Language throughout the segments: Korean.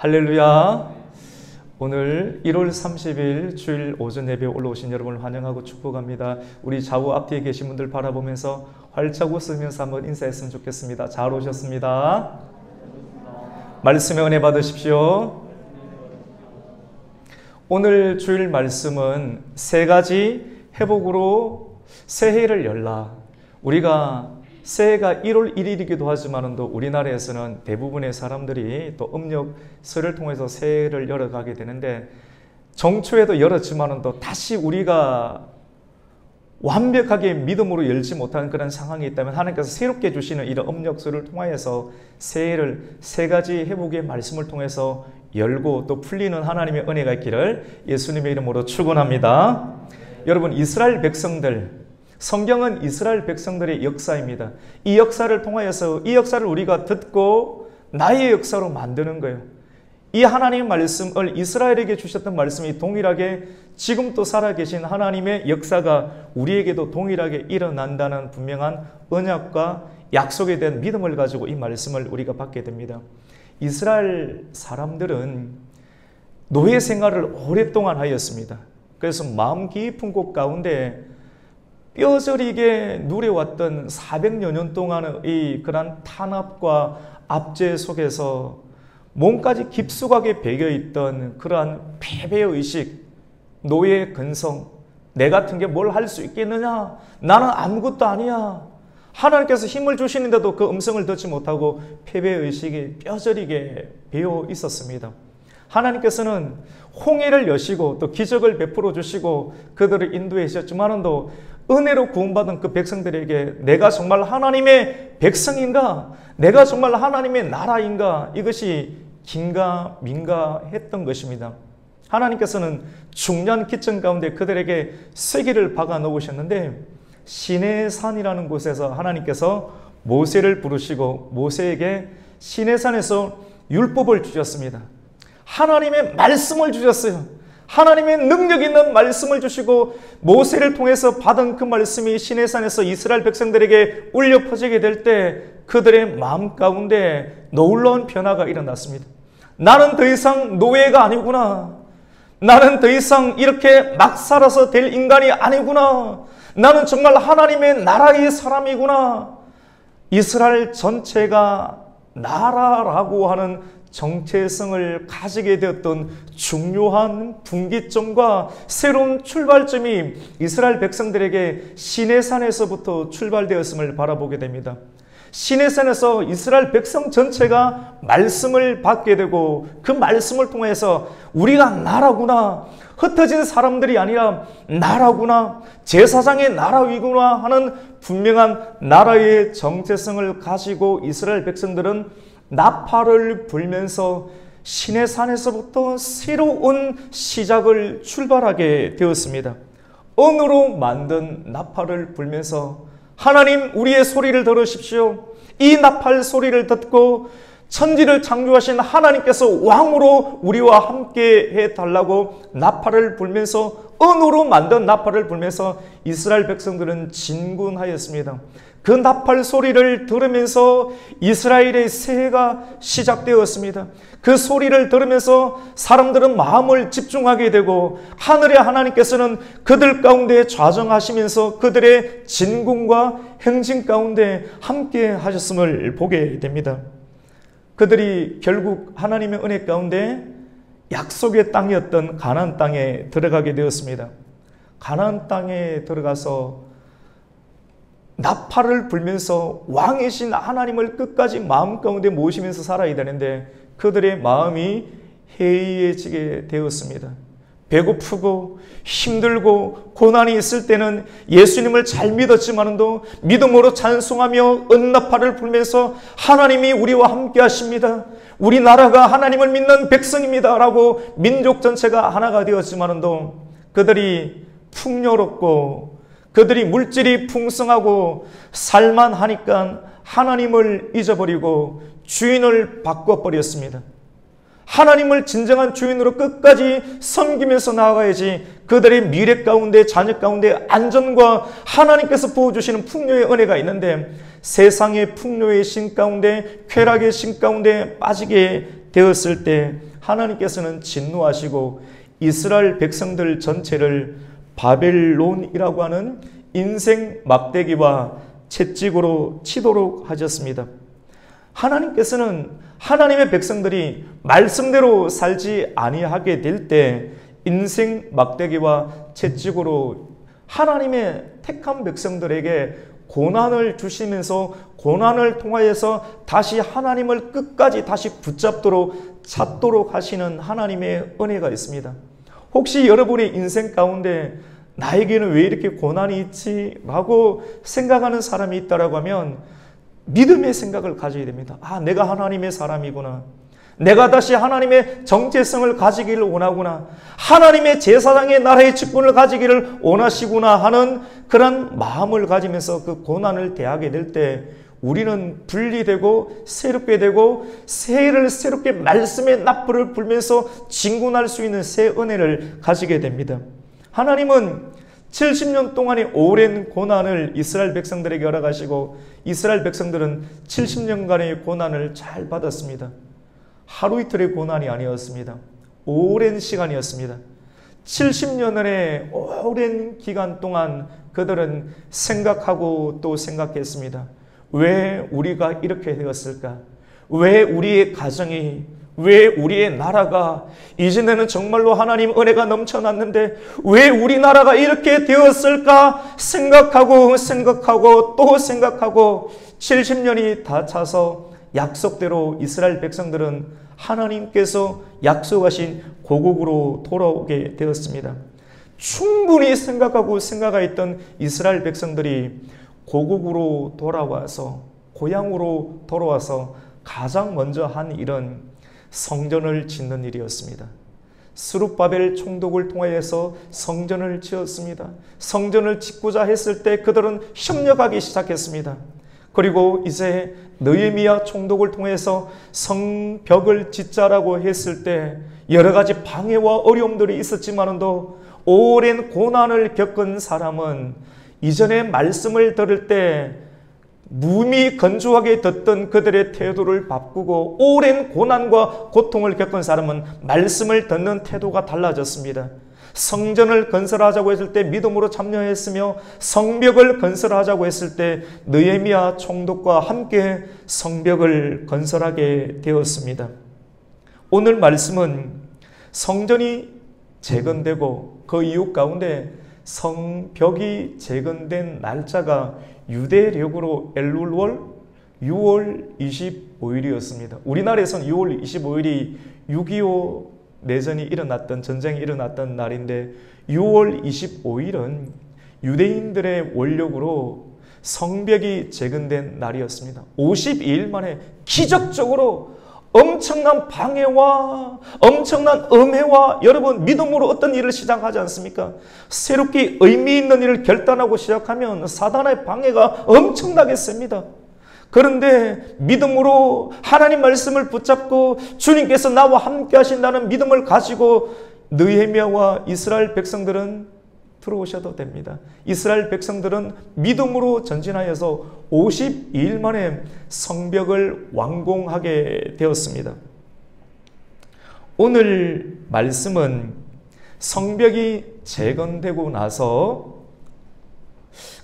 할렐루야. 오늘 1월 30일 주일 오전 예배에 올라오신 여러분을 환영하고 축복합니다. 우리 좌우 앞뒤에 계신 분들 바라보면서 활짝 웃으면서 한번 인사했으면 좋겠습니다. 잘 오셨습니다. 말씀의 은혜 받으십시오. 오늘 주일 말씀은 세 가지 회복으로 새해를 열라. 우리가 새해가 1월 1일이기도 하지만 또 우리나라에서는 대부분의 사람들이 또 음력설을 통해서 새해를 열어가게 되는데, 정초에도 열었지만 또 다시 우리가 완벽하게 믿음으로 열지 못하는 그런 상황이 있다면 하나님께서 새롭게 주시는 이런 음력설을 통하여서 새해를 세 가지 회복의 말씀을 통해서 열고 또 풀리는 하나님의 은혜가 있기를 예수님의 이름으로 축원합니다. 여러분, 이스라엘 백성들, 성경은 이스라엘 백성들의 역사입니다. 이 역사를 통하여서 이 역사를 우리가 듣고 나의 역사로 만드는 거예요. 이 하나님의 말씀을 이스라엘에게 주셨던 말씀이 동일하게 지금 또 살아계신 하나님의 역사가 우리에게도 동일하게 일어난다는 분명한 언약과 약속에 대한 믿음을 가지고 이 말씀을 우리가 받게 됩니다. 이스라엘 사람들은 노예 생활을 오랫동안 하였습니다. 그래서 마음 깊은 곳 가운데 뼈저리게 누려왔던 400여 년 동안의 그런 탄압과 압제 속에서 몸까지 깊숙하게 배겨있던 그러한 패배의식, 노예 근성, 내 같은 게 뭘 할 수 있겠느냐? 나는 아무것도 아니야. 하나님께서 힘을 주시는데도 그 음성을 듣지 못하고 패배의식이 뼈저리게 배어 있었습니다. 하나님께서는 홍해를 여시고 또 기적을 베풀어 주시고 그들을 인도해 주셨지만도 은혜로 구원받은 그 백성들에게 내가 정말 하나님의 백성인가? 내가 정말 하나님의 나라인가? 이것이 긴가민가 했던 것입니다. 하나님께서는 중요한 기점 가운데 그들에게 쐐기를 박아 놓으셨는데, 시내산이라는 곳에서 하나님께서 모세를 부르시고 모세에게 시내산에서 율법을 주셨습니다. 하나님의 말씀을 주셨어요. 하나님의 능력 있는 말씀을 주시고 모세를 통해서 받은 그 말씀이 시내산에서 이스라엘 백성들에게 울려 퍼지게 될 때 그들의 마음 가운데 놀라운 변화가 일어났습니다. 나는 더 이상 노예가 아니구나. 나는 더 이상 이렇게 막 살아서 될 인간이 아니구나. 나는 정말 하나님의 나라의 사람이구나. 이스라엘 전체가 나라라고 하는 정체성을 가지게 되었던 중요한 분기점과 새로운 출발점이 이스라엘 백성들에게 시내산에서부터 출발되었음을 바라보게 됩니다. 시내산에서 이스라엘 백성 전체가 말씀을 받게 되고 그 말씀을 통해서 우리가 나라구나, 흩어진 사람들이 아니라 나라구나, 제사장의 나라이구나 하는 분명한 나라의 정체성을 가지고 이스라엘 백성들은 나팔을 불면서 시내산에서부터 새로운 시작을 출발하게 되었습니다. 은으로 만든 나팔을 불면서 하나님, 우리의 소리를 들으십시오. 이 나팔 소리를 듣고 천지를 창조하신 하나님께서 왕으로 우리와 함께 해달라고 나팔을 불면서, 은으로 만든 나팔을 불면서 이스라엘 백성들은 진군하였습니다. 그 나팔 소리를 들으면서 이스라엘의 새해가 시작되었습니다. 그 소리를 들으면서 사람들은 마음을 집중하게 되고 하늘의 하나님께서는 그들 가운데 좌정하시면서 그들의 진군과 행진 가운데 함께 하셨음을 보게 됩니다. 그들이 결국 하나님의 은혜 가운데 약속의 땅이었던 가나안 땅에 들어가게 되었습니다. 가나안 땅에 들어가서 나팔을 불면서 왕이신 하나님을 끝까지 마음 가운데 모시면서 살아야 되는데 그들의 마음이 해이해지게 되었습니다. 배고프고 힘들고 고난이 있을 때는 예수님을 잘 믿었지만도 믿음으로 찬송하며 은나팔을 불면서 하나님이 우리와 함께 하십니다. 우리 나라가 하나님을 믿는 백성입니다 라고 민족 전체가 하나가 되었지만도 그들이 풍요롭고 그들이 물질이 풍성하고 살만하니까 하나님을 잊어버리고 주인을 바꿔버렸습니다. 하나님을 진정한 주인으로 끝까지 섬기면서 나아가야지 그들의 미래 가운데 자녀 가운데 안전과 하나님께서 부어주시는 풍요의 은혜가 있는데 세상의 풍요의 신 가운데 쾌락의 신 가운데 빠지게 되었을 때 하나님께서는 진노하시고 이스라엘 백성들 전체를 바벨론이라고 하는 인생 막대기와 채찍으로 치도록 하셨습니다. 하나님께서는 하나님의 백성들이 말씀대로 살지 아니하게 될 때 인생 막대기와 채찍으로 하나님의 택한 백성들에게 고난을 주시면서 고난을 통하여서 다시 하나님을 끝까지 다시 붙잡도록 찾도록 하시는 하나님의 은혜가 있습니다. 혹시 여러분의 인생 가운데 나에게는 왜 이렇게 고난이 있지? 라고 생각하는 사람이 있다라고 하면 믿음의 생각을 가져야 됩니다. 아, 내가 하나님의 사람이구나. 내가 다시 하나님의 정체성을 가지기를 원하구나. 하나님의 제사장의 나라의 직분을 가지기를 원하시구나 하는 그런 마음을 가지면서 그 고난을 대하게 될 때 우리는 분리되고 새롭게 되고 새해를 새롭게 말씀의 납불을 불면서 진군할 수 있는 새 은혜를 가지게 됩니다. 하나님은 70년 동안의 오랜 고난을 이스라엘 백성들에게 허락하시고 이스라엘 백성들은 70년간의 고난을 잘 받았습니다. 하루 이틀의 고난이 아니었습니다. 오랜 시간이었습니다. 70년의 오랜 기간 동안 그들은 생각하고 또 생각했습니다. 왜 우리가 이렇게 되었을까? 왜 우리의 가정이, 왜 우리의 나라가, 이전에는 정말로 하나님 은혜가 넘쳐났는데 왜 우리나라가 이렇게 되었을까? 생각하고 또 생각하고 70년이 다 차서 약속대로 이스라엘 백성들은 하나님께서 약속하신 고국으로 돌아오게 되었습니다. 충분히 생각하고 생각했던 이스라엘 백성들이 고국으로 돌아와서 고향으로 돌아와서 가장 먼저 한 일은 성전을 짓는 일이었습니다. 스룹바벨 총독을 통하여서 성전을 지었습니다. 성전을 짓고자 했을 때 그들은 협력하기 시작했습니다. 그리고 이제 느헤미야 총독을 통해서 성벽을 짓자라고 했을 때 여러 가지 방해와 어려움들이 있었지만도 오랜 고난을 겪은 사람은 이전에 말씀을 들을 때 무미 건조하게 듣던 그들의 태도를 바꾸고 오랜 고난과 고통을 겪은 사람은 말씀을 듣는 태도가 달라졌습니다. 성전을 건설하자고 했을 때 믿음으로 참여했으며 성벽을 건설하자고 했을 때 느헤미야 총독과 함께 성벽을 건설하게 되었습니다. 오늘 말씀은 성전이 재건되고 그 이후 가운데 성벽이 재건된 날짜가 유대력으로 엘룰월 6월 25일이었습니다. 우리나라에서는 6월 25일이 6.25 내전이 일어났던, 전쟁이 일어났던 날인데 6월 25일은 유대인들의 원력으로 성벽이 재건된 날이었습니다. 52일 만에 기적적으로 엄청난 방해와 엄청난 음해와 여러분 믿음으로 어떤 일을 시작하지 않습니까? 새롭게 의미 있는 일을 결단하고 시작하면 사단의 방해가 엄청나게 셉니다. 그런데 믿음으로 하나님 말씀을 붙잡고 주님께서 나와 함께 하신다는 믿음을 가지고 느헤미야와 이스라엘 백성들은 들어오셔도 됩니다. 이스라엘 백성들은 믿음으로 전진하여서 52일 만에 성벽을 완공하게 되었습니다. 오늘 말씀은 성벽이 재건되고 나서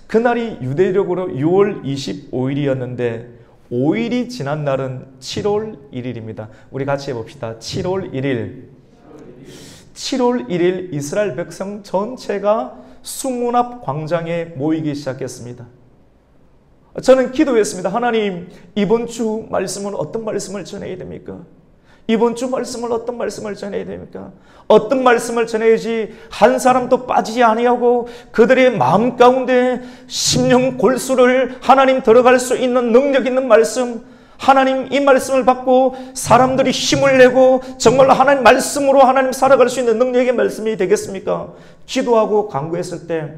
그날이 유대력으로 6월 25일이었는데 5일이 지난 날은 7월 1일입니다. 우리 같이 해봅시다. 7월 1일. 7월 1일 이스라엘 백성 전체가 수문 앞 광장에 모이기 시작했습니다. 저는 기도했습니다. 하나님, 이번 주 말씀은 어떤 말씀을 전해야 됩니까? 이번 주 말씀을 어떤 말씀을 전해야 됩니까? 어떤 말씀을 전해야지 한 사람도 빠지지 아니하고 그들의 마음 가운데 심령 골수를 하나님 들어갈 수 있는 능력 있는 말씀, 하나님 이 말씀을 받고 사람들이 힘을 내고 정말로 하나님 말씀으로 하나님 살아갈 수 있는 능력의 말씀이 되겠습니까? 기도하고 간구했을 때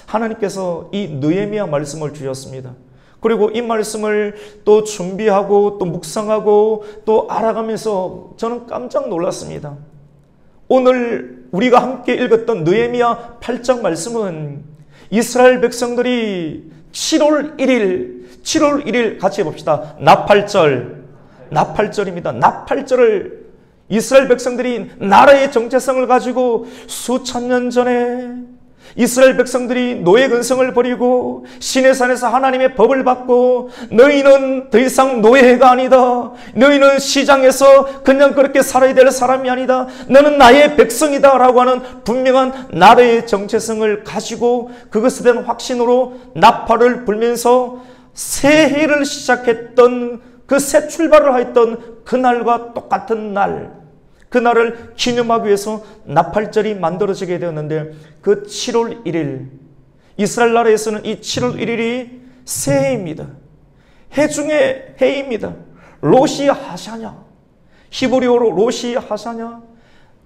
하나님께서 이 느헤미야 말씀을 주셨습니다. 그리고 이 말씀을 또 준비하고 또 묵상하고 또 알아가면서 저는 깜짝 놀랐습니다. 오늘 우리가 함께 읽었던 느헤미야 8장 말씀은 이스라엘 백성들이 7월 1일 같이 해봅시다. 나팔절입니다. 나팔절을 이스라엘 백성들이 나라의 정체성을 가지고 수천 년 전에 이스라엘 백성들이 노예 근성을 버리고 시내산에서 하나님의 법을 받고 너희는 더 이상 노예가 아니다. 너희는 시장에서 그냥 그렇게 살아야 될 사람이 아니다. 너는 나의 백성이다 라고 하는 분명한 나라의 정체성을 가지고 그것에 대한 확신으로 나팔을 불면서 새해를 시작했던 그 새 출발을 하였던 그날과 똑같은 날, 그날을 기념하기 위해서 나팔절이 만들어지게 되었는데 그 7월 1일 이스라엘 나라에서는 이 7월 1일이 새해입니다. 해 중에 해입니다. 로시 하샤냐, 히브리어로 로시 하샤냐,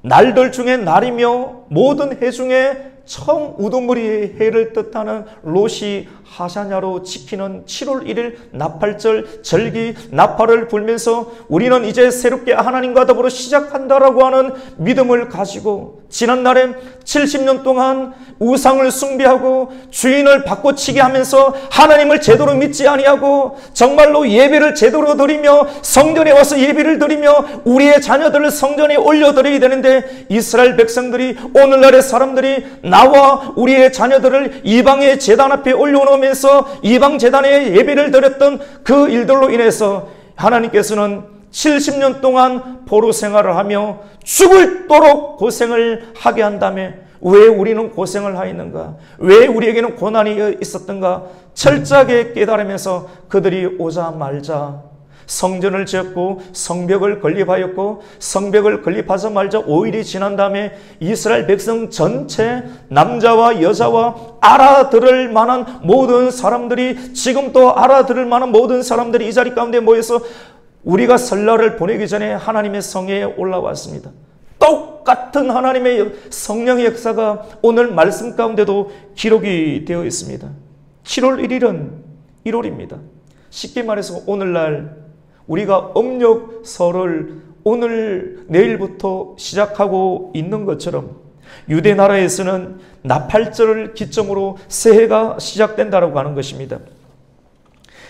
날들 중에 날이며 모든 해 중에 처음 우두머리의 해를 뜻하는 로시 하샤냐로 지키는 7월 1일 나팔절 절기 나팔을 불면서 우리는 이제 새롭게 하나님과 더불어 시작한다라고 하는 믿음을 가지고 지난날에 70년 동안 우상을 숭배하고 주인을 바꿔치기 하면서 하나님을 제대로 믿지 아니하고 정말로 예배를 제대로 드리며 성전에 와서 예배를 드리며 우리의 자녀들을 성전에 올려드려야 되는데 이스라엘 백성들이 오늘날의 사람들이 나와 우리의 자녀들을 이방의 제단 앞에 올려놓으면서 이방 제단에 예배를 드렸던 그 일들로 인해서 하나님께서는 70년 동안 포로 생활을 하며 죽을도록 고생을 하게 한 다음에 왜 우리는 고생을 하였는가? 왜 우리에게는 고난이 있었던가? 철저하게 깨달으면서 그들이 오자마자 성전을 지었고 성벽을 건립하였고 성벽을 건립하자마자 5일이 지난 다음에 이스라엘 백성 전체 남자와 여자와 알아들을 만한 모든 사람들이 지금도 알아들을 만한 모든 사람들이 이 자리 가운데 모여서 우리가 설날을 보내기 전에 하나님의 성회에 올라왔습니다. 똑같은 하나님의 성령의 역사가 오늘 말씀 가운데도 기록이 되어 있습니다. 7월 1일은 1월입니다. 쉽게 말해서 오늘날 우리가 음력설을 오늘 내일부터 시작하고 있는 것처럼 유대 나라에서는 나팔절을 기점으로 새해가 시작된다고 하는 것입니다.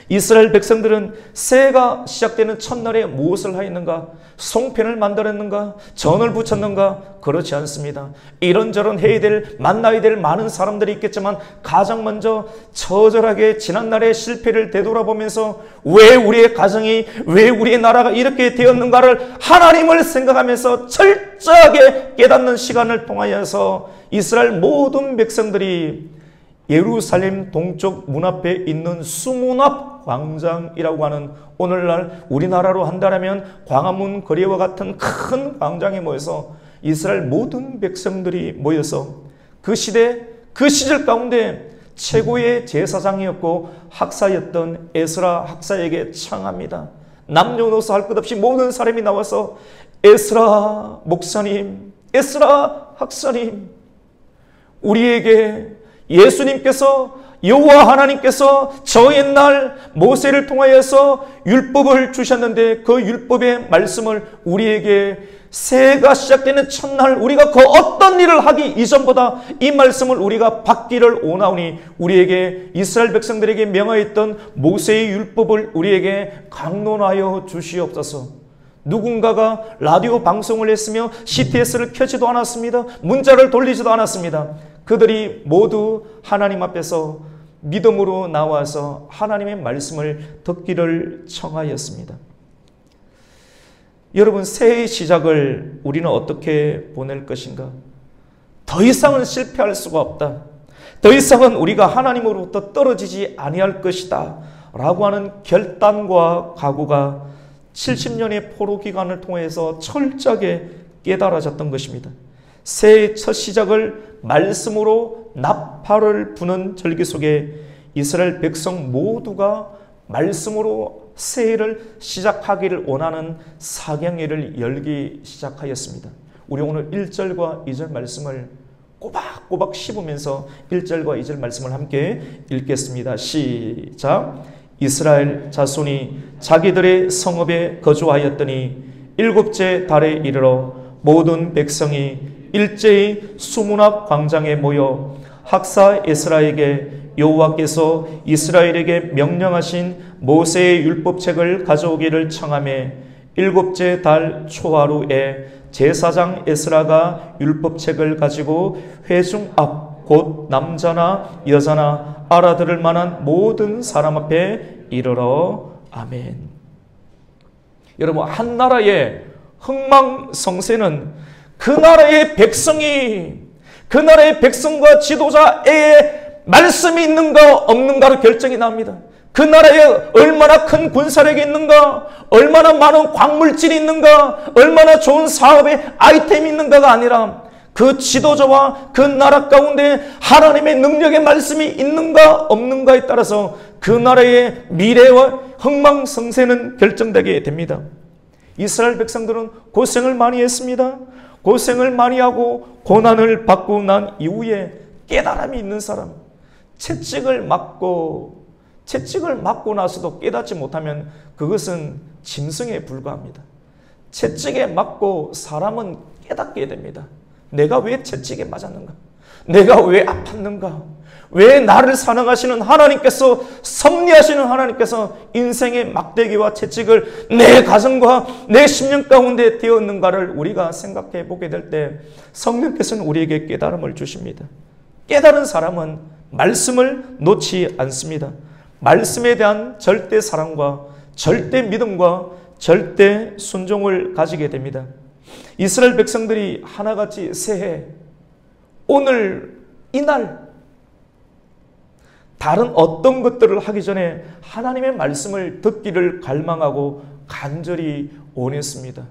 이스라엘 백성들은 새해가 시작되는 첫날에 무엇을 하였는가? 송편을 만들었는가? 전을 부쳤는가? 그렇지 않습니다. 이런저런 해야 될, 만나야 될 많은 사람들이 있겠지만 가장 먼저 처절하게 지난날의 실패를 되돌아보면서 왜 우리의 가정이, 왜 우리의 나라가 이렇게 되었는가를 하나님을 생각하면서 철저하게 깨닫는 시간을 통하여서 이스라엘 모든 백성들이 예루살렘 동쪽 문 앞에 있는 수문앞 광장이라고 하는 오늘날 우리나라로 한다면 광화문 거리와 같은 큰 광장에 모여서 이스라엘 모든 백성들이 모여서 그 시대 그 시절 가운데 최고의 제사장이었고 학사였던 에스라 학사에게 청합니다. 남녀노소 할 것 없이 모든 사람이 나와서 에스라 목사님, 에스라 학사님, 우리에게 예수님께서 여호와 하나님께서 저 옛날 모세를 통하여서 율법을 주셨는데 그 율법의 말씀을 우리에게 새해가 시작되는 첫날 우리가 그 어떤 일을 하기 이전보다 이 말씀을 우리가 받기를 원하오니 우리에게 이스라엘 백성들에게 명하였던 모세의 율법을 우리에게 강론하여 주시옵소서. 누군가가 라디오 방송을 했으며 CTS를 켜지도 않았습니다. 문자를 돌리지도 않았습니다. 그들이 모두 하나님 앞에서 믿음으로 나와서 하나님의 말씀을 듣기를 청하였습니다. 여러분, 새해의 시작을 우리는 어떻게 보낼 것인가? 더 이상은 실패할 수가 없다. 더 이상은 우리가 하나님으로부터 떨어지지 아니할 것이다 라고 하는 결단과 각오가 70년의 포로 기간을 통해서 철저하게 깨달아졌던 것입니다. 새해의 첫 시작을 말씀으로 나팔을 부는 절기 속에 이스라엘 백성 모두가 말씀으로 새해를 시작하기를 원하는 사경회를 열기 시작하였습니다. 우리 오늘 1절과 2절 말씀을 꼬박꼬박 씹으면서 1절과 2절 말씀을 함께 읽겠습니다. 시작. 이스라엘 자손이 자기들의 성읍에 거주하였더니 7째 달에 이르러 모든 백성이 일제히 수문 앞 광장에 모여 학사 에스라에게 여호와께서 이스라엘에게 명령하신 모세의 율법책을 가져오기를 청하매 일곱째 달 초하루에 제사장 에스라가 율법책을 가지고 회중 앞 곧 남자나 여자나 알아들을 만한 모든 사람 앞에 이르러 아멘. 여러분, 한 나라의 흥망성쇠는 그 나라의 백성과 지도자의 말씀이 있는가 없는가로 결정이 납니다. 그 나라에 얼마나 큰 군사력이 있는가, 얼마나 많은 광물질이 있는가, 얼마나 좋은 사업의 아이템이 있는가가 아니라 그 지도자와 그 나라 가운데 하나님의 능력의 말씀이 있는가 없는가에 따라서 그 나라의 미래와 흥망성쇠는 결정되게 됩니다. 이스라엘 백성들은 고생을 많이 했습니다. 고생을 많이 하고 고난을 받고 난 이후에 깨달음이 있는 사람, 채찍을 맞고 나서도 깨닫지 못하면 그것은 짐승에 불과합니다. 채찍에 맞고 사람은 깨닫게 됩니다. 내가 왜 채찍에 맞았는가? 내가 왜 아팠는가? 왜 나를 사랑하시는 하나님께서, 섭리하시는 하나님께서 인생의 막대기와 채찍을 내 가정과 내 심령 가운데 띄었는가를 우리가 생각해 보게 될 때 성령께서는 우리에게 깨달음을 주십니다. 깨달은 사람은 말씀을 놓지 않습니다. 말씀에 대한 절대 사랑과 절대 믿음과 절대 순종을 가지게 됩니다. 이스라엘 백성들이 하나같이 새해, 오늘, 이날 다른 어떤 것들을 하기 전에 하나님의 말씀을 듣기를 갈망하고 간절히 원했습니다.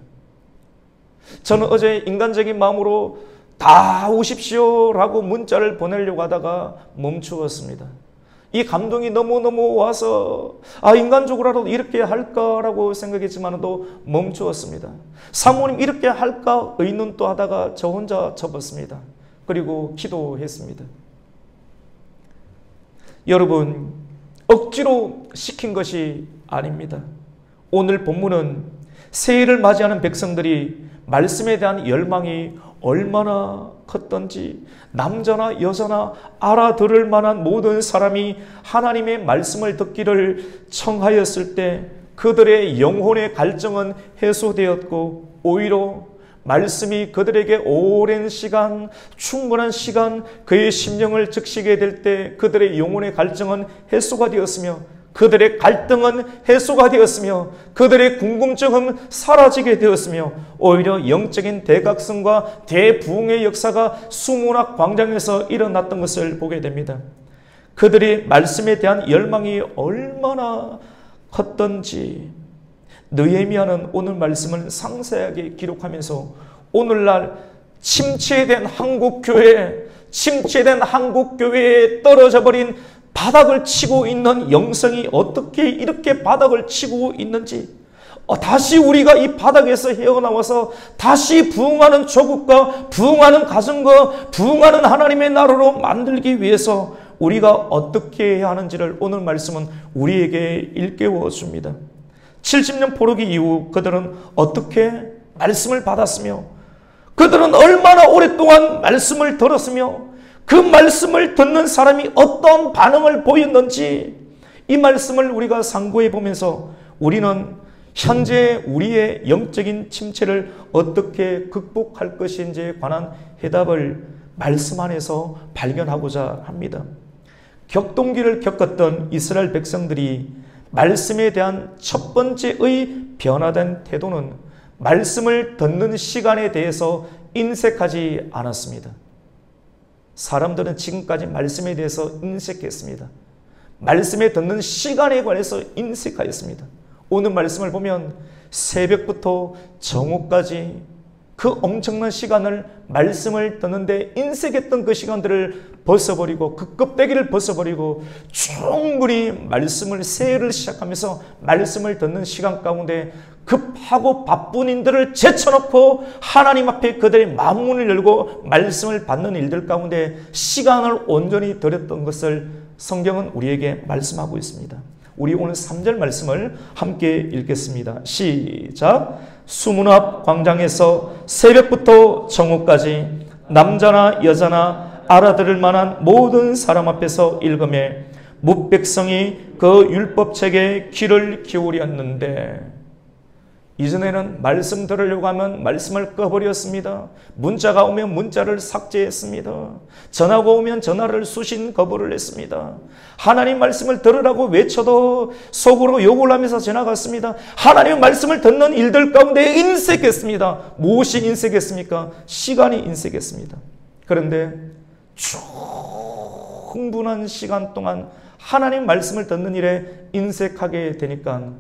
저는 어제 인간적인 마음으로 다 오십시오라고 문자를 보내려고 하다가 멈추었습니다. 이 감동이 너무너무 와서 인간적으로라도 이렇게 할까라고 생각했지만도 멈추었습니다. 사모님 이렇게 할까 의논 또 하다가 저 혼자 접었습니다. 그리고 기도했습니다. 여러분, 억지로 시킨 것이 아닙니다. 오늘 본문은 새해를 맞이하는 백성들이 말씀에 대한 열망이 얼마나 컸던지, 남자나 여자나 알아들을 만한 모든 사람이 하나님의 말씀을 듣기를 청하였을 때 그들의 영혼의 갈증은 해소되었고, 오히려 말씀이 그들에게 오랜 시간, 충분한 시간 그의 심령을 적시게 될 때 그들의 영혼의 갈증은 해소가 되었으며, 그들의 갈등은 해소가 되었으며, 그들의 궁금증은 사라지게 되었으며, 오히려 영적인 대각성과 대부흥의 역사가 수문학 광장에서 일어났던 것을 보게 됩니다. 그들의 말씀에 대한 열망이 얼마나 컸던지 느헤미야는 오늘 말씀을 상세하게 기록하면서 오늘날 침체된 한국교회에 떨어져 버린 바닥을 치고 있는 영성이 어떻게 이렇게 바닥을 치고 있는지, 다시 우리가 이 바닥에서 헤어나와서 다시 부흥하는 조국과 부흥하는 가정과 부흥하는 하나님의 나라로 만들기 위해서 우리가 어떻게 해야 하는지를 오늘 말씀은 우리에게 일깨워 줍니다. 70년 포로기 이후 그들은 어떻게 말씀을 받았으며, 그들은 얼마나 오랫동안 말씀을 들었으며, 그 말씀을 듣는 사람이 어떤 반응을 보였는지, 이 말씀을 우리가 상고해 보면서 우리는 현재 우리의 영적인 침체를 어떻게 극복할 것인지에 관한 해답을 말씀 안에서 발견하고자 합니다. 격동기를 겪었던 이스라엘 백성들이 말씀에 대한 첫 번째의 변화된 태도는 말씀을 듣는 시간에 대해서 인색하지 않았습니다. 사람들은 지금까지 말씀에 대해서 인색했습니다. 말씀에 듣는 시간에 관해서 인색하였습니다. 오늘 말씀을 보면 새벽부터 정오까지 그 엄청난 시간을 말씀을 듣는데 인색했던 그 시간들을 벗어버리고, 그 껍데기를 벗어버리고 충분히 말씀을 새해를 시작하면서 말씀을 듣는 시간 가운데 급하고 바쁜 인들을 제쳐놓고 하나님 앞에 그들의 마음문을 열고 말씀을 받는 일들 가운데 시간을 온전히 들였던 것을 성경은 우리에게 말씀하고 있습니다. 우리 오늘 3절 말씀을 함께 읽겠습니다. 시작. 수문 앞 광장에서 새벽부터 정오까지 남자나 여자나 알아들을 만한 모든 사람 앞에서 읽음에 뭇백성이 그 율법책에 귀를 기울였는데, 이전에는 말씀 들으려고 하면 말씀을 꺼버렸습니다. 문자가 오면 문자를 삭제했습니다. 전화가 오면 전화를 수신 거부를 했습니다. 하나님 말씀을 들으라고 외쳐도 속으로 욕을 하면서 지나갔습니다. 하나님 말씀을 듣는 일들 가운데 인색했습니다. 무엇이 인색했습니까? 시간이 인색했습니다. 그런데 충분한 시간 동안 하나님 말씀을 듣는 일에 인색하게 되니까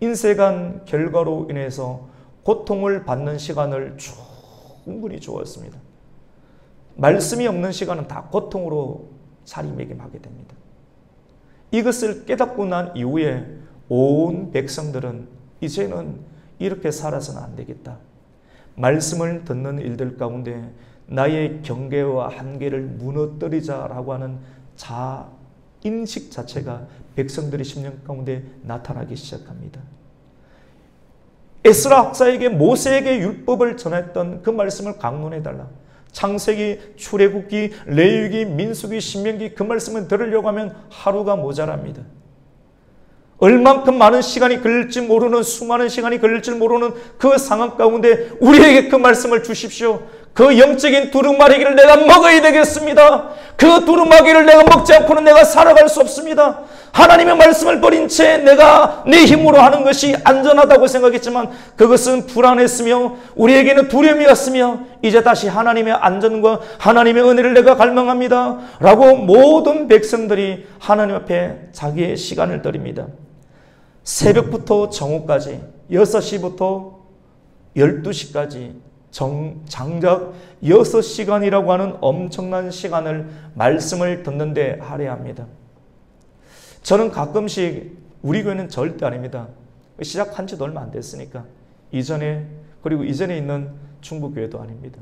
인색한 결과로 인해서 고통을 받는 시간을 충분히 주었습니다. 말씀이 없는 시간은 다 고통으로 자리매김하게 됩니다. 이것을 깨닫고 난 이후에 온 백성들은 이제는 이렇게 살아서는 안 되겠다. 말씀을 듣는 일들 가운데 나의 경계와 한계를 무너뜨리자라고 하는 인식 자체가 백성들의 심령 가운데 나타나기 시작합니다. 에스라 학사에게 모세에게 율법을 전했던 그 말씀을 강론해달라. 창세기, 출애굽기, 레위기, 민수기, 신명기 그 말씀을 들으려고 하면 하루가 모자랍니다. 얼만큼 많은 시간이 걸릴지 모르는 수많은 시간이 걸릴지 모르는 그 상황 가운데 우리에게 그 말씀을 주십시오. 그 영적인 두루마리기를 내가 먹어야 되겠습니다. 그 두루마기를 내가 먹지 않고는 내가 살아갈 수 없습니다. 하나님의 말씀을 버린 채 내가 내 힘으로 하는 것이 안전하다고 생각했지만 그것은 불안했으며 우리에게는 두려움이었으며 이제 다시 하나님의 안전과 하나님의 은혜를 내가 갈망합니다. 라고 모든 백성들이 하나님 앞에 자기의 시간을 드립니다. 새벽부터 정오까지 6시부터 12시까지 장작 6시간이라고 하는 엄청난 시간을 말씀을 듣는데 할애합니다. 저는 가끔씩 우리 교회는 절대 아닙니다. 시작한 지도 얼마 안 됐으니까 이전에 있는 충북교회도 아닙니다.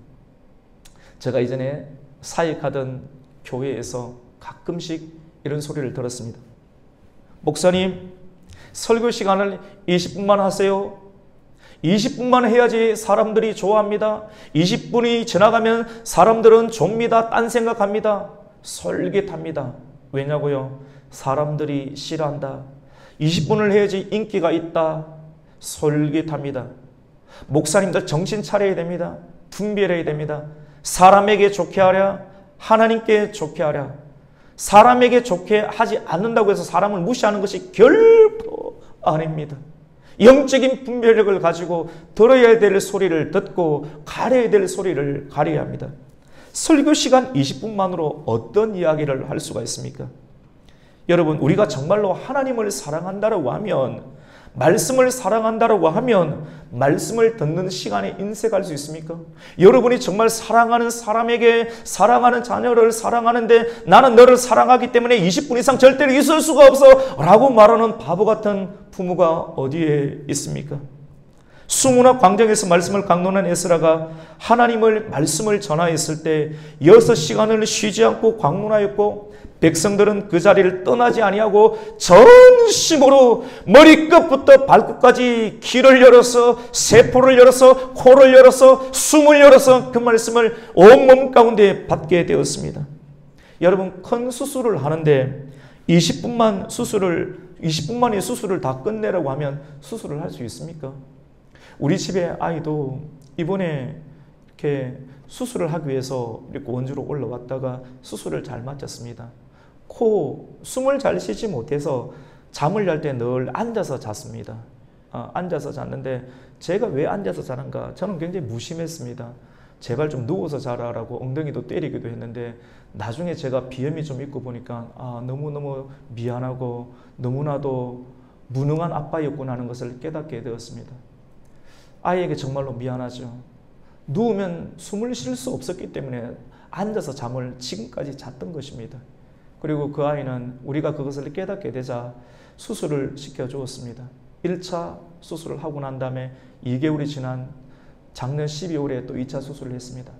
제가 이전에 사역하던 교회에서 가끔씩 이런 소리를 들었습니다. 목사님, 설교 시간을 20분만 하세요. 20분만 해야지 사람들이 좋아합니다. 20분이 지나가면 사람들은 좁니다. 딴 생각합니다. 솔깃합니다. 왜냐고요? 사람들이 싫어한다. 20분을 해야지 인기가 있다. 솔깃합니다. 목사님들 정신 차려야 됩니다. 분별해야 됩니다. 사람에게 좋게 하랴, 하나님께 좋게 하랴. 사람에게 좋게 하지 않는다고 해서 사람을 무시하는 것이 결코 아닙니다. 영적인 분별력을 가지고 들어야 될 소리를 듣고 가려야 될 소리를 가려야 합니다. 설교 시간 20분만으로 어떤 이야기를 할 수가 있습니까? 여러분, 우리가 정말로 하나님을 사랑한다라고 하면, 말씀을 사랑한다라고 하면 말씀을 듣는 시간에 인색할 수 있습니까? 여러분이 정말 사랑하는 사람에게 사랑하는 자녀를 사랑하는데 나는 너를 사랑하기 때문에 20분 이상 절대로 있을 수가 없어 라고 말하는 바보 같은 부모가 어디에 있습니까? 수문학 광장에서 말씀을 강론한 에스라가 하나님을 말씀을 전하였을 때 6시간을 쉬지 않고 광론하였고 백성들은 그 자리를 떠나지 아니하고 전심으로 머리끝부터 발끝까지 귀를 열어서 세포를 열어서 코를 열어서 숨을 열어서 그 말씀을 온몸 가운데 받게 되었습니다. 여러분, 큰 수술을 하는데 20분만에 수술을 다 끝내라고 하면 수술을 할 수 있습니까? 우리 집의 아이도 이번에 이렇게 수술을 하기 위해서 이렇게 원주로 올라왔다가 수술을 잘 마쳤습니다. 숨을 잘 쉬지 못해서 잠을 잘 때 늘 앉아서 잤습니다. 앉아서 잤는데 제가 왜 앉아서 자는가? 저는 굉장히 무심했습니다. 제발 좀 누워서 자라라고 엉덩이도 때리기도 했는데 나중에 제가 비염이 좀 있고 보니까 너무너무 미안하고 너무나도 무능한 아빠였구나 하는 것을 깨닫게 되었습니다. 아이에게 정말로 미안하죠. 누우면 숨을 쉴 수 없었기 때문에 앉아서 잠을 지금까지 잤던 것입니다. 그리고 그 아이는 우리가 그것을 깨닫게 되자 수술을 시켜주었습니다. 1차 수술을 하고 난 다음에 2개월이 지난 작년 12월에 또 2차 수술을 했습니다.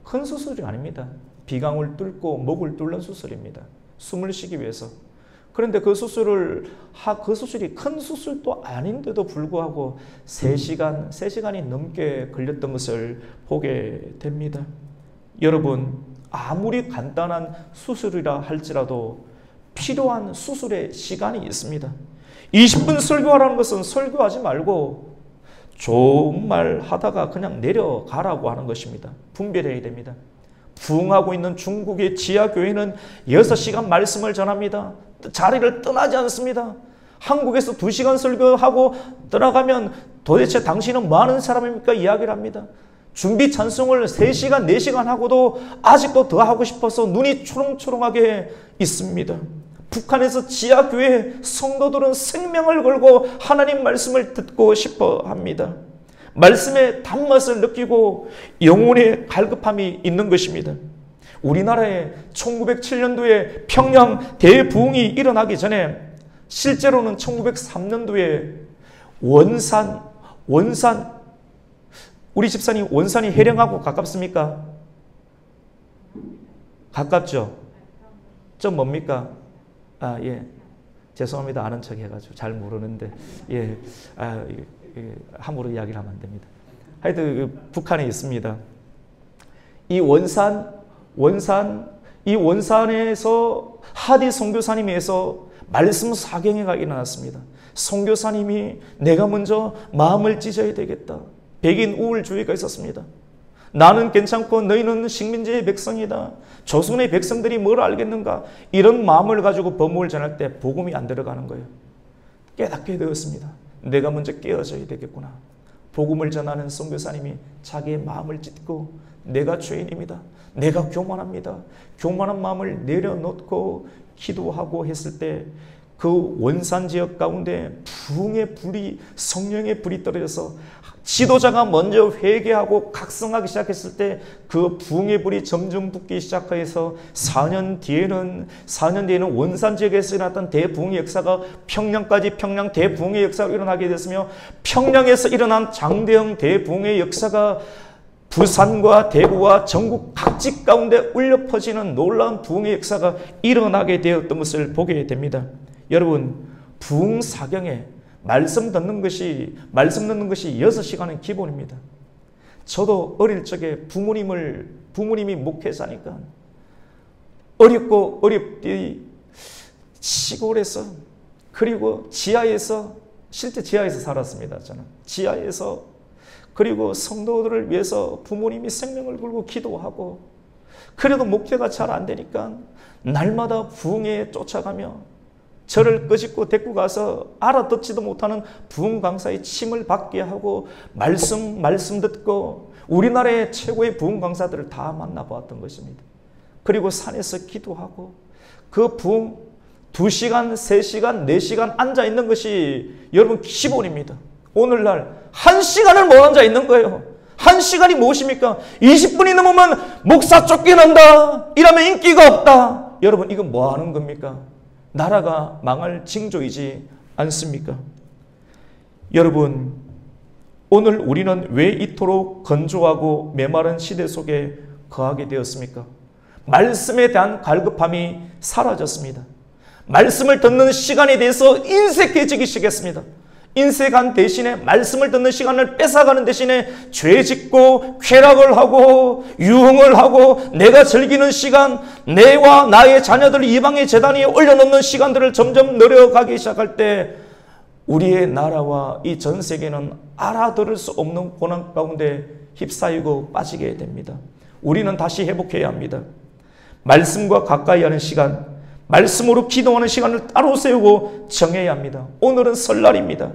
큰 수술이 아닙니다. 비강을 뚫고 목을 뚫는 수술입니다. 숨을 쉬기 위해서. 그런데 그 수술이 큰 수술도 아닌데도 불구하고 3시간이 넘게 걸렸던 것을 보게 됩니다. 여러분, 아무리 간단한 수술이라 할지라도 필요한 수술의 시간이 있습니다. 20분 설교하라는 것은 설교하지 말고 좋은 말 하다가 그냥 내려가라고 하는 것입니다. 분별해야 됩니다. 부흥하고 있는 중국의 지하교회는 6시간 말씀을 전합니다. 자리를 떠나지 않습니다. 한국에서 2시간 설교하고 떠나가면 도대체 당신은 뭐 하는 사람입니까? 이야기를 합니다. 준비 찬송을 3시간, 4시간 하고도 아직도 더 하고 싶어서 눈이 초롱초롱하게 있습니다. 북한에서 지하교회 성도들은 생명을 걸고 하나님 말씀을 듣고 싶어 합니다. 말씀의 단맛을 느끼고 영혼의 갈급함이 있는 것입니다. 우리나라에 1907년도에 평양 대부흥이 일어나기 전에 실제로는 1903년도에 원산 우리 집사님 원산이 해령하고 가깝습니까? 가깝죠? 좀 뭡니까? 아, 예. 죄송합니다. 아는 척 해가지고 잘 모르는데, 예. 함부로 이야기를 하면 안 됩니다. 하여튼, 북한에 있습니다. 이 원산에서 하디 선교사님에서 말씀 사경회가 일어났습니다. 선교사님이 내가 먼저 마음을 찢어야 되겠다. 백인 우울주의가 있었습니다. 나는 괜찮고 너희는 식민지의 백성이다. 조선의 백성들이 뭘 알겠는가. 이런 마음을 가지고 법목을 전할 때 복음이 안 들어가는 거예요. 깨닫게 되었습니다. 내가 먼저 깨어져야 되겠구나. 복음을 전하는 선교사님이 자기의 마음을 찢고 내가 죄인입니다. 내가 교만합니다. 교만한 마음을 내려놓고 기도하고 했을 때 그 원산 지역 가운데 부흥의 불이, 성령의 불이 떨어져서 지도자가 먼저 회개하고 각성하기 시작했을 때 그 부흥의 불이 점점 붙기 시작해서 4년 뒤에는 원산 지역에서 일어났던 대부흥의 역사가 평양 대부흥의 역사가 일어나게 됐으며 평양에서 일어난 장대형 대부흥의 역사가 부산과 대구와 전국 각지 가운데 울려 퍼지는 놀라운 부흥의 역사가 일어나게 되었던 것을 보게 됩니다. 여러분, 부흥 사경에 말씀 듣는 것이 6시간은 기본입니다. 저도 어릴 적에 부모님이 목회자니까 어렵고 어렵디 시골에서 그리고 실제 지하에서 살았습니다. 저는 지하에서 그리고 성도들을 위해서 부모님이 생명을 걸고 기도하고 그래도 목회가 잘 안 되니까 날마다 부흥에 쫓아가며 저를 끄집고 데리고 가서 알아듣지도 못하는 부흥 강사의 침을 받게 하고 말씀 듣고 우리나라의 최고의 부흥 강사들을 다 만나보았던 것입니다. 그리고 산에서 기도하고 그 부흥 2시간, 3시간, 4시간 앉아있는 것이 여러분 기본입니다. 오늘날 1시간을 못 앉아있는 거예요. 1시간이 무엇입니까? 20분이 넘으면 목사 쫓겨난다. 이러면 인기가 없다. 여러분 이건 뭐 하는 겁니까? 나라가 망할 징조이지 않습니까? 여러분, 오늘 우리는 왜 이토록 건조하고 메마른 시대 속에 거하게 되었습니까? 말씀에 대한 갈급함이 사라졌습니다. 말씀을 듣는 시간에 대해서 인색해지기 시작했습니다. 인색한 대신에 말씀을 듣는 시간을 뺏어가는 대신에 죄 짓고 쾌락을 하고 유흥을 하고 내가 즐기는 시간, 내와 나의 자녀들 이방의 제단에 올려놓는 시간들을 점점 늘어가기 시작할 때 우리의 나라와 이 전 세계는 알아들을 수 없는 고난 가운데 휩싸이고 빠지게 됩니다. 우리는 다시 회복해야 합니다. 말씀과 가까이 하는 시간, 말씀으로 기도하는 시간을 따로 세우고 정해야 합니다. 오늘은 설날입니다.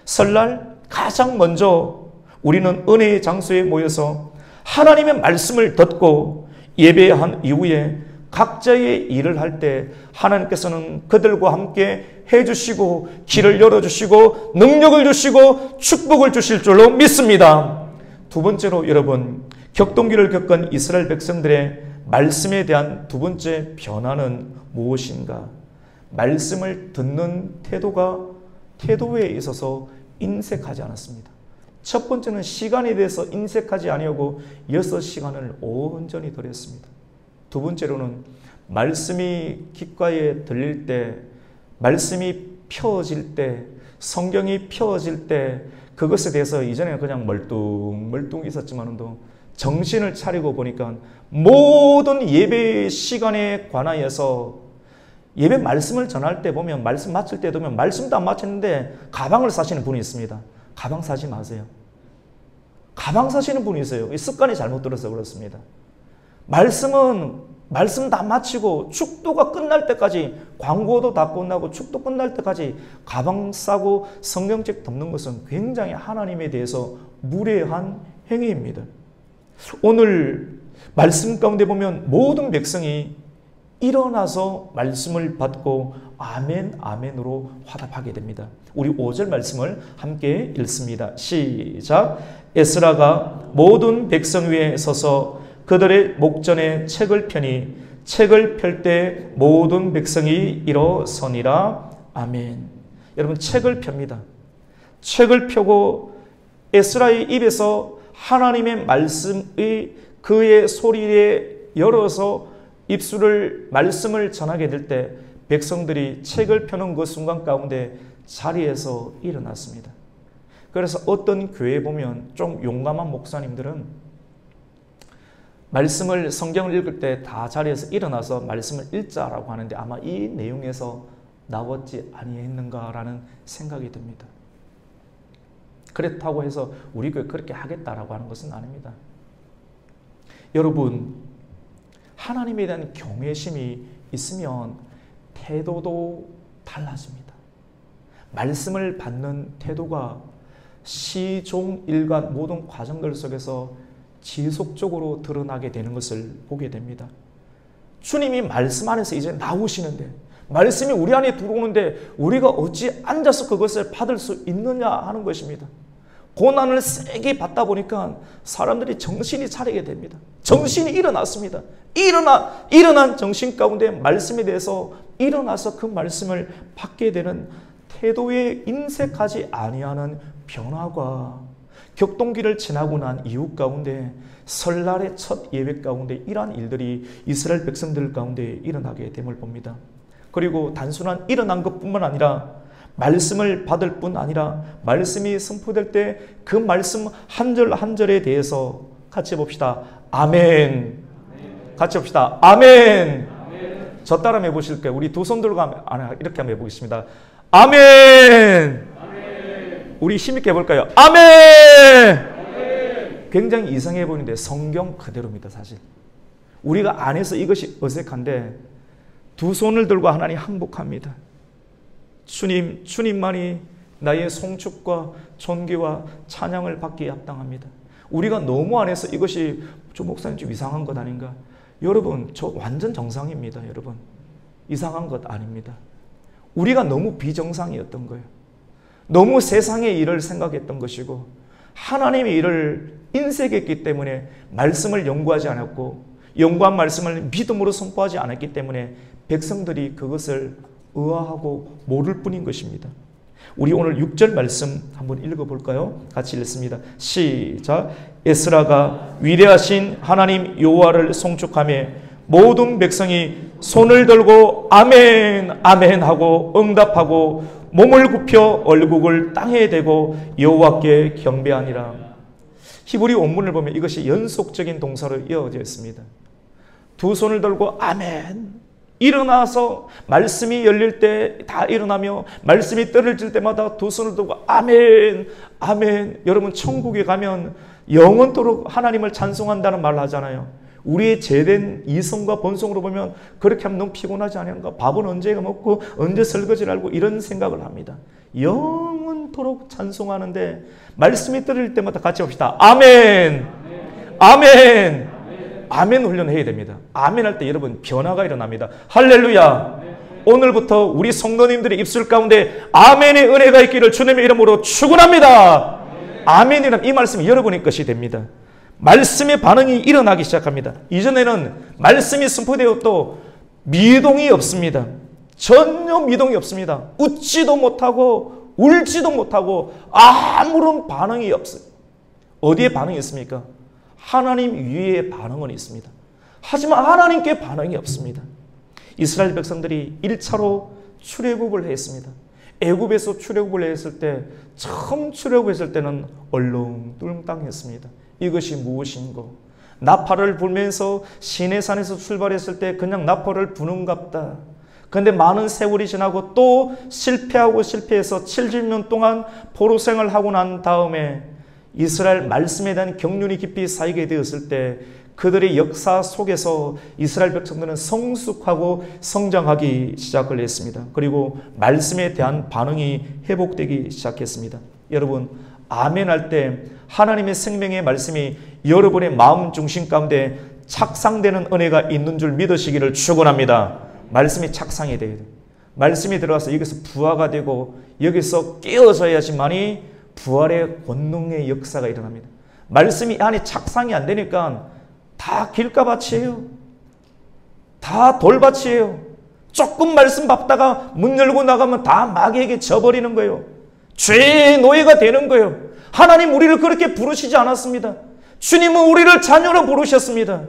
설날 가장 먼저 우리는 은혜의 장소에 모여서 하나님의 말씀을 듣고 예배한 이후에 각자의 일을 할 때 하나님께서는 그들과 함께 해주시고 길을 열어주시고 능력을 주시고 축복을 주실 줄로 믿습니다. 두 번째로 여러분, 격동기를 겪은 이스라엘 백성들의 말씀에 대한 두 번째 변화는 무엇인가? 말씀을 듣는 태도에 있어서 인색하지 않았습니다. 첫 번째는 시간에 대해서 인색하지 아니하고 6시간을 온전히 드렸습니다. 두 번째로는 말씀이 귓가에 들릴 때, 말씀이 펴어질 때, 성경이 펴어질 때 그것에 대해서 이전에 그냥 멀뚱 있었지만도 정신을 차리고 보니까 모든 예배 시간에 관하여서 예배 말씀을 전할 때 보면 말씀 마칠 때 보면 말씀도 안 마쳤는데 가방을 싸시는 분이 있습니다. 가방 사지 마세요. 가방 사시는 분이 있어요. 이 습관이 잘못 들어서 그렇습니다. 말씀 다 마치고 축도가 끝날 때까지, 광고도 다 끝나고 축도 끝날 때까지 가방 싸고 성경책 덮는 것은 굉장히 하나님에 대해서 무례한 행위입니다. 오늘 말씀 가운데 보면 모든 백성이 일어나서 말씀을 받고 아멘 아멘으로 화답하게 됩니다. 우리 5절 말씀을 함께 읽습니다. 시작. 에스라가 모든 백성 위에 서서 그들의 목전에 책을 펴니 책을 펼 때 모든 백성이 일어서니라. 아멘. 여러분, 책을 펴니다. 책을 펴고 에스라의 입에서 하나님의 말씀의 그의 소리에 열어서 입술을 말씀을 전하게 될 때 백성들이 책을 펴는 그 순간 가운데 자리에서 일어났습니다. 그래서 어떤 교회에 보면 좀 용감한 목사님들은 말씀을, 성경을 읽을 때 다 자리에서 일어나서 말씀을 읽자라고 하는데 아마 이 내용에서 나왔지 아니했는가라는 생각이 듭니다. 그렇다고 해서 우리 교회 그렇게 하겠다라고 하는 것은 아닙니다. 여러분, 하나님에 대한 경외심이 있으면 태도도 달라집니다. 말씀을 받는 태도가 시종 일관 모든 과정들 속에서 지속적으로 드러나게 되는 것을 보게 됩니다. 주님이 말씀 안에서 이제 나오시는데, 말씀이 우리 안에 들어오는데 우리가 어찌 앉아서 그것을 받을 수 있느냐 하는 것입니다. 고난을 세게 받다 보니까 사람들이 정신이 차리게 됩니다. 정신이 일어났습니다. 일어난 정신 가운데 말씀에 대해서 일어나서 그 말씀을 받게 되는 태도에 인색하지 아니하는 변화가 격동기를 지나고 난 이후 가운데 설날의 첫 예배 가운데 이러한 일들이 이스라엘 백성들 가운데 일어나게 됨을 봅니다. 그리고 단순한 일어난 것뿐만 아니라 말씀을 받을 뿐 아니라 말씀이 선포될 때 그 말씀 한 절 한 절에 대해서 같이 봅시다. 아멘. 같이 봅시다. 아멘. 저 따라 해보실게요. 우리 두 손 들고 이렇게 한번 해보겠습니다. 아멘. 우리 힘있게 해볼까요? 아멘. 굉장히 이상해 보이는데 성경 그대로입니다. 사실 우리가 안에서 이것이 어색한데 두 손을 들고 하나님 항복합니다. 주님만이 나의 송축과 존귀와 찬양을 받기에 합당합니다. 우리가 너무 안에서 이것이 좀 목사님 좀 이상한 것 아닌가? 여러분, 저 완전 정상입니다. 여러분, 이상한 것 아닙니다. 우리가 너무 비정상이었던 거예요. 너무 세상의 일을 생각했던 것이고 하나님의 일을 인색했기 때문에 말씀을 연구하지 않았고 연구한 말씀을 믿음으로 선포하지 않았기 때문에 백성들이 그것을 의아하고 모를 뿐인 것입니다. 우리 오늘 6절 말씀 한번 읽어볼까요? 같이 읽습니다. 시작. 에스라가 위대하신 하나님 여호와를 송축하며 모든 백성이 손을 들고 아멘 아멘 하고 응답하고 몸을 굽혀 얼굴을 땅에 대고 여호와께 경배하니라. 히브리 원문을 보면 이것이 연속적인 동사로 이어져 있습니다. 두 손을 들고 아멘. 일어나서 말씀이 열릴 때 다 일어나며 말씀이 떨어질 때마다 두 손을 들고 아멘 아멘. 여러분, 천국에 가면 영원토록 하나님을 찬송한다는 말을 하잖아요. 우리의 죄된 이성과 본성으로 보면 그렇게 하면 너무 피곤하지 않은가? 밥은 언제 먹고 언제 설거지를 하고 이런 생각을 합니다. 영원토록 찬송하는데 말씀이 떨어질 때마다 같이 봅시다. 아멘 아멘 아멘 훈련해야 됩니다. 아멘 할 때 여러분 변화가 일어납니다. 할렐루야. 오늘부터 우리 성도님들의 입술 가운데 아멘의 은혜가 있기를 주님의 이름으로 축원합니다. 아멘이라면 이 말씀이 여러분의 것이 됩니다. 말씀의 반응이 일어나기 시작합니다. 이전에는 말씀이 선포되어도 미동이 없습니다. 전혀 미동이 없습니다. 웃지도 못하고 울지도 못하고 아무런 반응이 없어요. 어디에 반응이 있습니까? 하나님 위에 반응은 있습니다. 하지만 하나님께 반응이 없습니다. 이스라엘 백성들이 1차로 출애굽을 했습니다. 애굽에서 출애굽을 했을 때 처음 출애굽했을 때는 얼렁뚱땅했습니다. 이것이 무엇인고? 나팔을 불면서 시내산에서 출발했을 때 그냥 나팔을 부는갑다. 그런데 많은 세월이 지나고 또 실패해서 70년 동안 포로 생활하고 난 다음에 이스라엘 말씀에 대한 경륜이 깊이 쌓이게 되었을 때 그들의 역사 속에서 이스라엘 백성들은 성숙하고 성장하기 시작을 했습니다. 그리고 말씀에 대한 반응이 회복되기 시작했습니다. 여러분, 아멘 할 때 하나님의 생명의 말씀이 여러분의 마음 중심 가운데 착상되는 은혜가 있는 줄 믿으시기를 축원합니다. 말씀이 착상이 돼야 돼요. 말씀이 들어가서 여기서 부화가 되고 여기서 깨어져야지만이 부활의 권능의 역사가 일어납니다. 말씀이 안에 착상이 안 되니까 다 길가밭이에요. 다 돌밭이에요. 조금 말씀 밟다가 문 열고 나가면 다 마귀에게 져버리는 거예요. 죄의 노예가 되는 거예요. 하나님 우리를 그렇게 부르시지 않았습니다. 주님은 우리를 자녀로 부르셨습니다.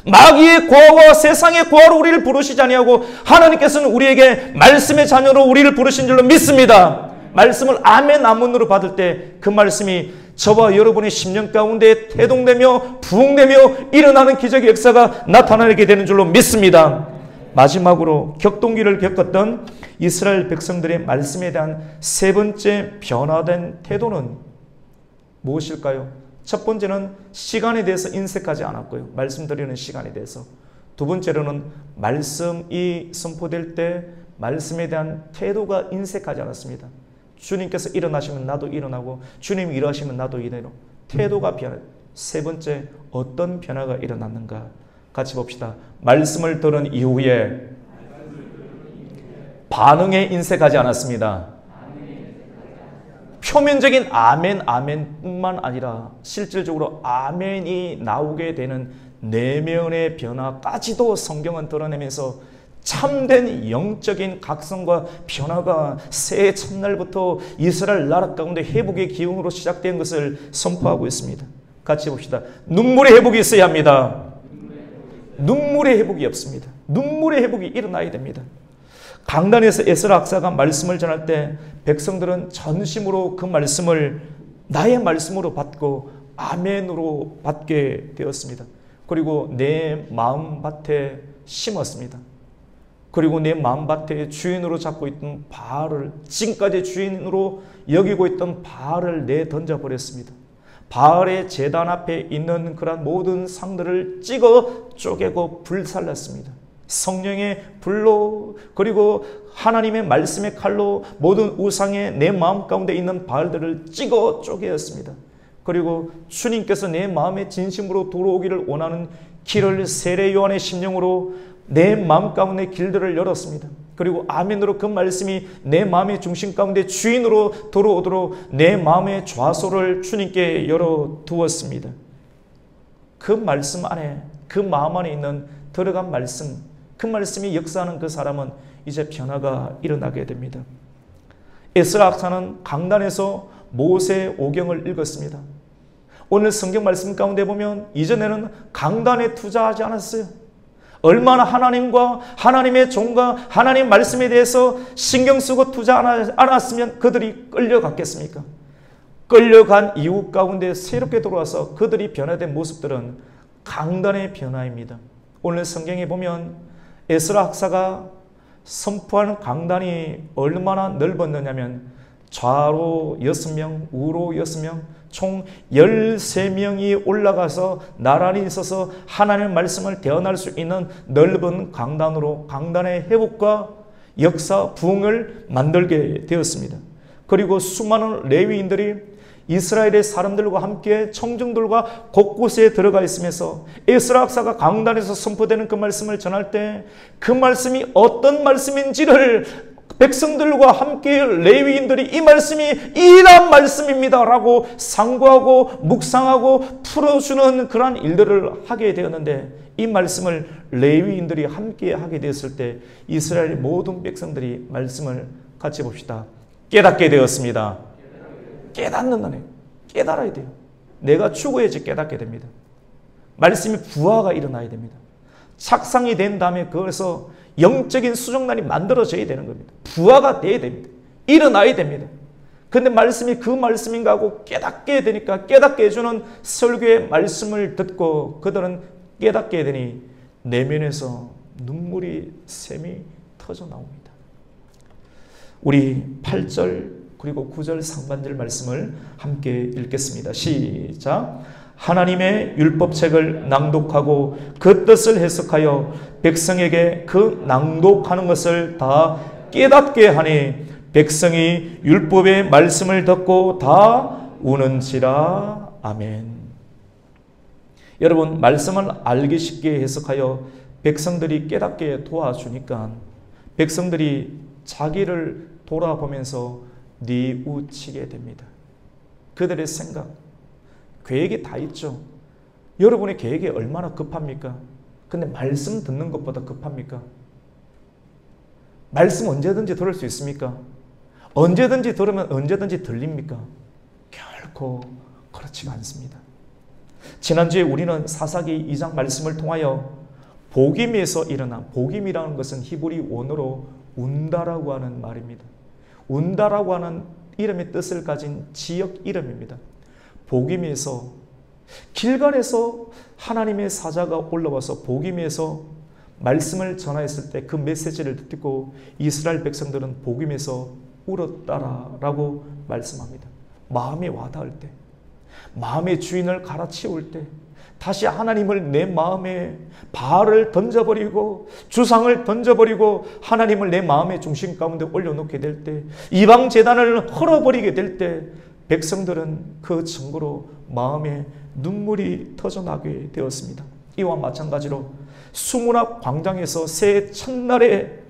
마귀의 고아와 세상의 고아로 우리를 부르시지 아니하고 하나님께서는 우리에게 말씀의 자녀로 우리를 부르신 줄로 믿습니다. 말씀을 아멘 아문으로 받을 때 그 말씀이 저와 여러분의 심령 가운데 태동되며 부흥되며 일어나는 기적의 역사가 나타나게 되는 줄로 믿습니다. 마지막으로 격동기를 겪었던 이스라엘 백성들의 말씀에 대한 세 번째 변화된 태도는 무엇일까요? 첫 번째는 시간에 대해서 인색하지 않았고요. 말씀드리는 시간에 대해서. 두 번째로는 말씀이 선포될 때 말씀에 대한 태도가 인색하지 않았습니다. 주님께서 일어나시면 나도 일어나고 주님이 일어나시면 나도 일어나고 태도가 변해. 세 번째 어떤 변화가 일어났는가 같이 봅시다. 말씀을 들은 이후에 반응에 인색하지 않았습니다. 표면적인 아멘 아멘뿐만 아니라 실질적으로 아멘이 나오게 되는 내면의 변화까지도 성경은 드러내면서 참된 영적인 각성과 변화가 새해 첫날부터 이스라엘 나라 가운데 회복의 기운으로 시작된 것을 선포하고 있습니다. 같이 봅시다. 눈물의 회복이 있어야 합니다. 눈물의 회복이 없습니다. 눈물의 회복이 일어나야 됩니다. 강단에서 에스라 학사가 말씀을 전할 때 백성들은 전심으로 그 말씀을 나의 말씀으로 받고 아멘으로 받게 되었습니다. 그리고 내 마음밭에 심었습니다. 그리고 내 마음밭에 주인으로 잡고 있던 바알을, 지금까지 주인으로 여기고 있던 바알을 내던져버렸습니다. 바알의 제단 앞에 있는 그런 모든 상들을 찍어 쪼개고 불살랐습니다. 성령의 불로 그리고 하나님의 말씀의 칼로 모든 우상의 내 마음 가운데 있는 바알들을 찍어 쪼개었습니다. 그리고 주님께서 내 마음에 진심으로 들어오기를 원하는 길을 세례 요한의 심령으로 내 마음 가운데 길들을 열었습니다. 그리고 아멘으로 그 말씀이 내 마음의 중심 가운데 주인으로 들어오도록 내 마음의 좌소를 주님께 열어두었습니다. 그 말씀 안에, 그 마음 안에 있는 들어간 말씀, 그 말씀이 역사하는 그 사람은 이제 변화가 일어나게 됩니다. 에스라 학사는 강단에서 모세 오경을 읽었습니다. 오늘 성경 말씀 가운데 보면 이전에는 강단에 투자하지 않았어요. 얼마나 하나님과 하나님의 종과 하나님 말씀에 대해서 신경 쓰고 투자 않았으면 그들이 끌려갔겠습니까? 끌려간 이유 가운데 새롭게 돌아와서 그들이 변화된 모습들은 강단의 변화입니다. 오늘 성경에 보면 에스라 학사가 선포하는 강단이 얼마나 넓었느냐면 좌로 6명, 우로 6명, 총 13명이 올라가서 나란히 있어서 하나님의 말씀을 대언할 수 있는 넓은 강단으로 강단의 회복과 역사, 부흥을 만들게 되었습니다. 그리고 수많은 레위인들이 이스라엘의 사람들과 함께 청중들과 곳곳에 들어가 있으면서 에스라 학사가 강단에서 선포되는 그 말씀을 전할 때 그 말씀이 어떤 말씀인지를 백성들과 함께 레위인들이 이 말씀이 이런 말씀입니다 라고 상고하고 묵상하고 풀어주는 그런 일들을 하게 되었는데 이 말씀을 레위인들이 함께 하게 되었을 때 이스라엘 모든 백성들이 말씀을 같이 봅시다. 깨닫게 되었습니다. 깨닫는다네. 깨달아야 돼요. 내가 죽어야지 깨닫게 됩니다. 말씀이 부화가 일어나야 됩니다. 착상이 된 다음에 그것에서 영적인 수정란이 만들어져야 되는 겁니다. 부화가 돼야 됩니다. 일어나야 됩니다. 그런데 말씀이 그 말씀인가 하고 깨닫게 되니까 깨닫게 해주는 설교의 말씀을 듣고 그들은 깨닫게 되니 내면에서 눈물이 샘이 터져 나옵니다. 우리 8절 그리고 9절 상반절 말씀을 함께 읽겠습니다. 시작. 하나님의 율법책을 낭독하고 그 뜻을 해석하여 백성에게 그 낭독하는 것을 다 깨닫게 하니 백성이 율법의 말씀을 듣고 다 우는지라. 아멘. 여러분, 말씀을 알기 쉽게 해석하여 백성들이 깨닫게 도와주니까 백성들이 자기를 돌아보면서 뉘우치게 됩니다. 그들의 생각, 계획이 다 있죠. 여러분의 계획이 얼마나 급합니까? 근데 말씀 듣는 것보다 급합니까? 말씀 언제든지 들을 수 있습니까? 언제든지 들으면 언제든지 들립니까? 결코 그렇지가 않습니다. 지난주에 우리는 사사기 2장 말씀을 통하여 복임에서 일어난, 복임이라는 것은 히브리 원어로 운다라고 하는 말입니다. 운다라고 하는 이름의 뜻을 가진 지역 이름입니다. 복임에서, 길갈에서 하나님의 사자가 올라와서 복임에서 말씀을 전하였을 때 그 메시지를 듣고 이스라엘 백성들은 복임에서 울었다라고 말씀합니다. 마음에 와닿을 때, 마음의 주인을 갈아치울 때, 다시 하나님을 내 마음에 바알을 던져버리고 주상을 던져버리고 하나님을 내 마음의 중심 가운데 올려놓게 될 때, 이방 제단을 헐어버리게 될 때 백성들은 그 증거로 마음에 눈물이 터져나게 되었습니다. 이와 마찬가지로 수문학 광장에서 새해 첫날에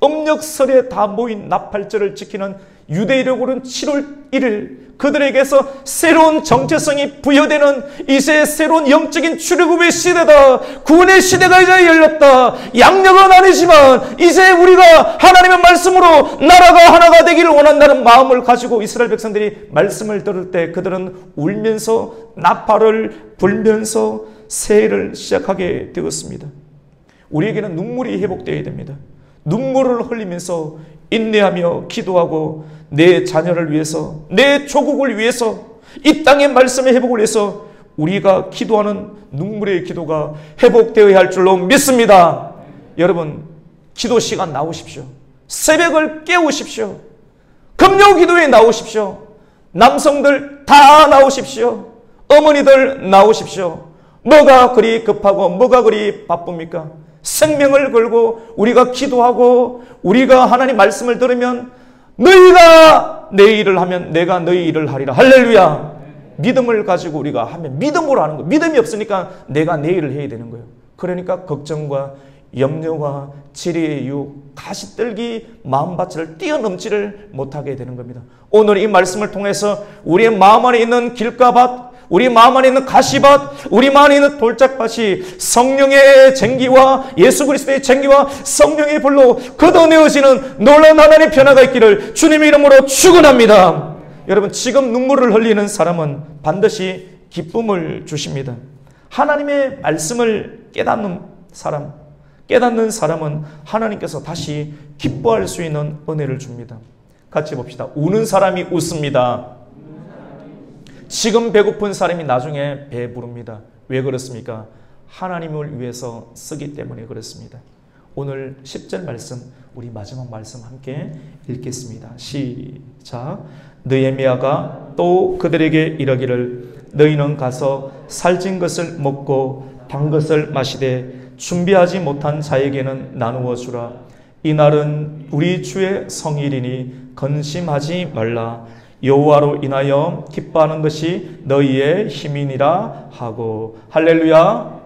음력설에 다 모인 나팔절을 지키는 유대인으로는 7월 1일 그들에게서 새로운 정체성이 부여되는 이제 새로운 영적인 출애굽의 시대다. 구원의 시대가 이제 열렸다. 양력은 아니지만 이제 우리가 하나님의 말씀으로 나라가 하나가 되기를 원한다는 마음을 가지고 이스라엘 백성들이 말씀을 들을 때 그들은 울면서 나팔을 불면서 새해를 시작하게 되었습니다. 우리에게는 눈물이 회복되어야 됩니다. 눈물을 흘리면서 인내하며 기도하고 내 자녀를 위해서, 내 조국을 위해서, 이 땅의 말씀의 회복을 위해서 우리가 기도하는 눈물의 기도가 회복되어야 할 줄로 믿습니다. 여러분, 기도 시간 나오십시오. 새벽을 깨우십시오. 금요 기도에 나오십시오. 남성들 다 나오십시오. 어머니들 나오십시오. 뭐가 그리 급하고 뭐가 그리 바쁩니까? 생명을 걸고 우리가 기도하고 우리가 하나님 말씀을 들으면 너희가 내 일을 하면 내가 너희 일을 하리라. 할렐루야. 믿음을 가지고 우리가 하면 믿음으로 하는 거예요. 믿음이 없으니까 내가 내 일을 해야 되는 거예요. 그러니까 걱정과 염려와 지리의 유혹, 가시떨기 마음밭을 뛰어넘지를 못하게 되는 겁니다. 오늘 이 말씀을 통해서 우리의 마음 안에 있는 길가밭, 우리 마음 안에 있는 가시밭, 우리 마음 안에 있는 돌짝밭이 성령의 쟁기와 예수 그리스도의 쟁기와 성령의 불로 걷어내어지는 놀라운 하나님의 변화가 있기를 주님의 이름으로 축원합니다. 여러분, 지금 눈물을 흘리는 사람은 반드시 기쁨을 주십니다. 하나님의 말씀을 깨닫는 사람은 하나님께서 다시 기뻐할 수 있는 은혜를 줍니다. 같이 봅시다. 우는 사람이 웃습니다. 지금 배고픈 사람이 나중에 배부릅니다. 왜 그렇습니까? 하나님을 위해서 쓰기 때문에 그렇습니다. 오늘 10절 말씀, 우리 마지막 말씀 함께 읽겠습니다. 시작. 느헤미야가 또 그들에게 이르기를 너희는 가서 살찐 것을 먹고 단 것을 마시되 준비하지 못한 자에게는 나누어 주라. 이날은 우리 주의 성일이니 근심하지 말라. 여호와로 인하여 기뻐하는 것이 너희의 힘이니라 하고. 할렐루야.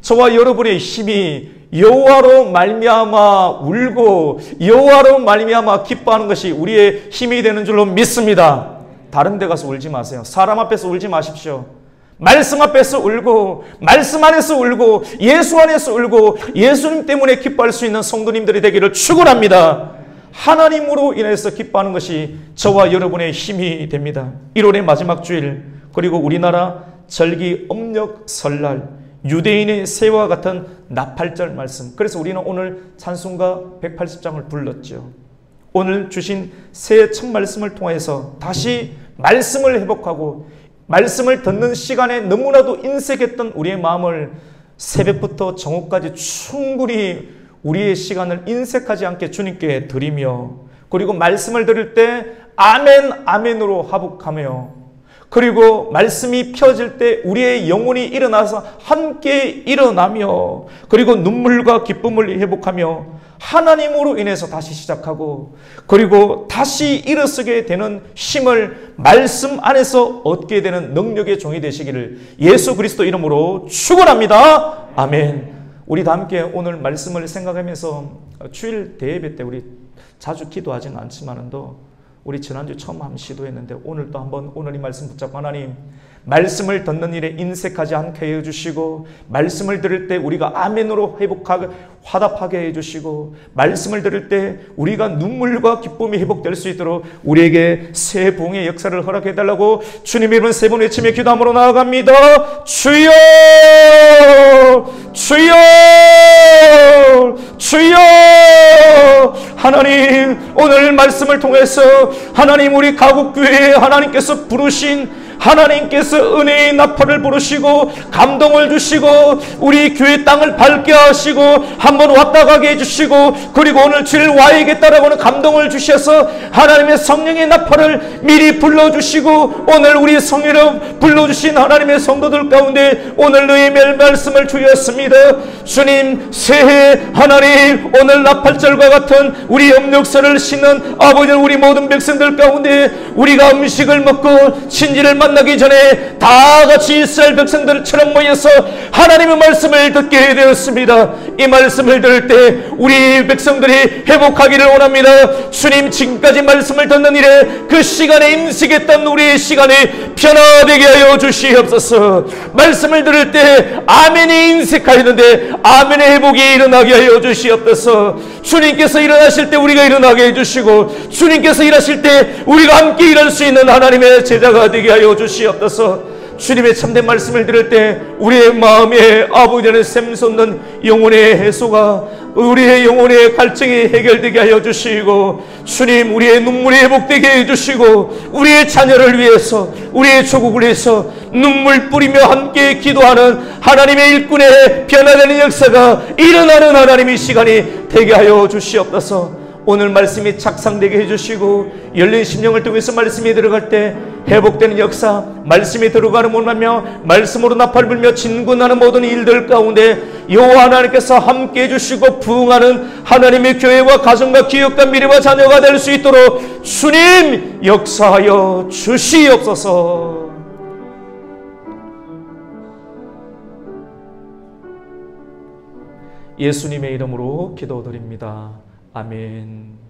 저와 여러분의 힘이 여호와로 말미암아 울고 여호와로 말미암아 기뻐하는 것이 우리의 힘이 되는 줄로 믿습니다. 다른 데 가서 울지 마세요. 사람 앞에서 울지 마십시오. 말씀 앞에서 울고 말씀 안에서 울고 예수 안에서 울고 예수님 때문에 기뻐할 수 있는 성도님들이 되기를 축원합니다. 하나님으로 인해서 기뻐하는 것이 저와 여러분의 힘이 됩니다. 1월의 마지막 주일, 그리고 우리나라 절기 음력 설날, 유대인의 새해와 같은 나팔절 말씀. 그래서 우리는 오늘 찬송가 180장을 불렀죠. 오늘 주신 새해 첫 말씀을 통해서 다시 말씀을 회복하고 말씀을 듣는 시간에 너무나도 인색했던 우리의 마음을 새벽부터 정오까지 충분히 우리의 시간을 인색하지 않게 주님께 드리며, 그리고 말씀을 들을 때 아멘 아멘으로 화복하며, 그리고 말씀이 펴질 때 우리의 영혼이 일어나서 함께 일어나며, 그리고 눈물과 기쁨을 회복하며 하나님으로 인해서 다시 시작하고, 그리고 다시 일어서게 되는 힘을 말씀 안에서 얻게 되는 능력의 종이 되시기를 예수 그리스도 이름으로 축원합니다. 아멘. 우리 다 함께 오늘 말씀을 생각하면서 주일 대예배 때 우리 자주 기도하지는 않지만도 우리 지난주 처음 한번 시도했는데 오늘도 한번 오늘 이 말씀 붙잡고, 하나님 말씀을 듣는 일에 인색하지 않게 해주시고, 말씀을 들을 때 우리가 아멘으로 회복하게 화답하게 해주시고, 말씀을 들을 때 우리가 눈물과 기쁨이 회복될 수 있도록 우리에게 새 부흥의 역사를 허락해달라고 주님의 이름 세 번 외치며 기도함으로 나아갑니다. 주여 주여 주여. 하나님 오늘 말씀을 통해서 하나님 우리 가곡교회에 하나님께서 부르신, 하나님께서 은혜의 나팔을 부르시고 감동을 주시고 우리 교회 땅을 밝게 하시고 한번 왔다 가게 해주시고, 그리고 오늘 주일 와야겠다라고 하는 감동을 주셔서 하나님의 성령의 나팔을 미리 불러주시고, 오늘 우리 성령을 불러주신 하나님의 성도들 가운데 오늘 너의 말씀을 주였습니다. 주님 새해 하나님 오늘 나팔절과 같은 우리 염력서를 신는 아버지, 우리 모든 백성들 가운데 우리가 음식을 먹고 친지를 만나기 전에 다 같이 이스라엘 백성들처럼 모여서 하나님의 말씀을 듣게 되었습니다. 이 말씀을 들을 때 우리 백성들이 회복하기를 원합니다. 주님 지금까지 말씀을 듣는 일에 그 시간에 인식했던 우리의 시간이 변화되게 하여 주시옵소서. 말씀을 들을 때 아멘이 인식하였는데 아멘의 회복이 일어나게 하여 주시옵소서. 주님께서 일어나실 때 우리가 일어나게 해주시고, 주님께서 일하실 때 우리가 함께 일할 수 있는 하나님의 제자가 되게 하여 주시옵소서. 주님의 참된 말씀을 들을 때 우리의 마음에 아버지는 샘솟는 영혼의 해소가, 우리의 영혼의 갈증이 해결되게 하여 주시고, 주님 우리의 눈물이 회복되게 해주시고, 우리의 자녀를 위해서 우리의 조국을 위해서 눈물 뿌리며 함께 기도하는 하나님의 일꾼의 변화되는 역사가 일어나는 하나님의 시간이 되게 하여 주시옵소서. 오늘 말씀이 착상되게 해주시고 열린 심령을 통해서 말씀이 들어갈 때 회복되는 역사, 말씀이 들어가는 못하며 말씀으로 나팔 불며 진군하는 모든 일들 가운데 여호와 하나님께서 함께 해주시고 부흥하는 하나님의 교회와 가정과 기업과 미래와 자녀가 될 수 있도록 주님 역사하여 주시옵소서. 예수님의 이름으로 기도드립니다. 아멘.